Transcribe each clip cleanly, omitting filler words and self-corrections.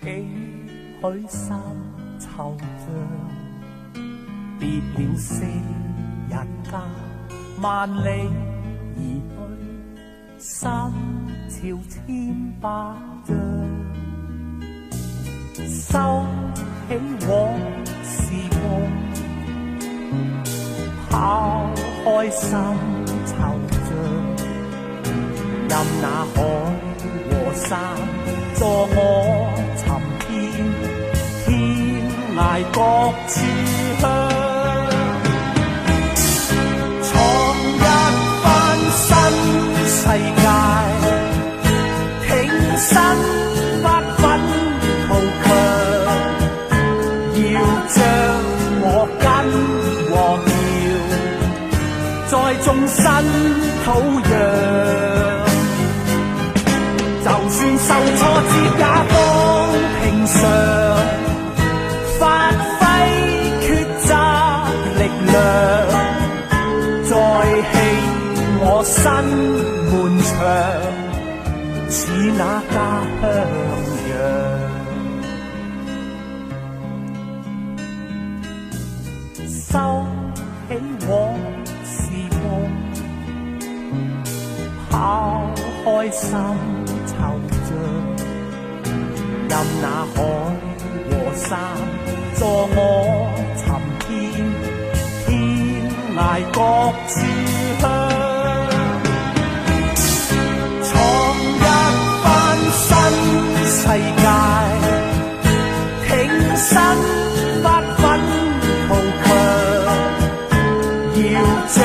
幾許深惆悵，別了昔日家，萬里而去，心潮千百丈。收起往事夢，拋開心惆悵，任那海和山助我尋遍天涯各處鄉，創一番新世界，挺身不忿圖強，要將我根和苗再種新土壤。就算受挫折也當平常，發揮抉擇力量，再起我新門牆，似那家鄉樣。收起往事夢，拋開心惆悵，任那海和山助我尋遍天涯各處鄉，創一番新世界，挺身不忿圖強，要將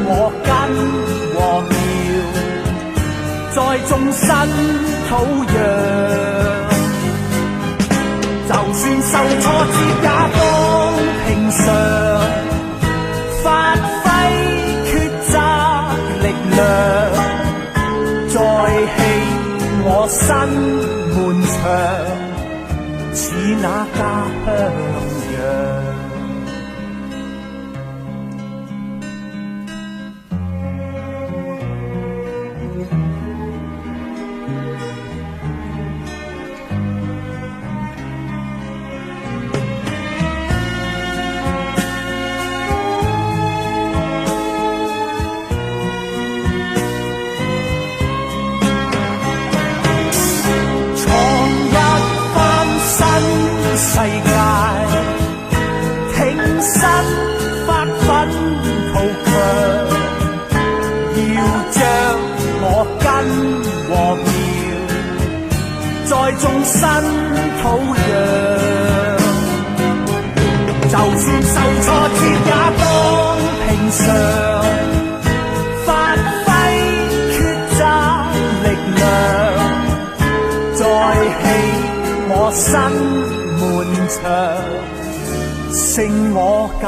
我根和苗再種新土壤。就算受挫折也當平常，發揮抉擇力量，再起我新門牆，似那家鄉樣。世界挺身發奮圖強，要將我根和苗再種新土壤。就算受挫折也當平常，發揮抉擇力量，再起我新門牆，勝我舊。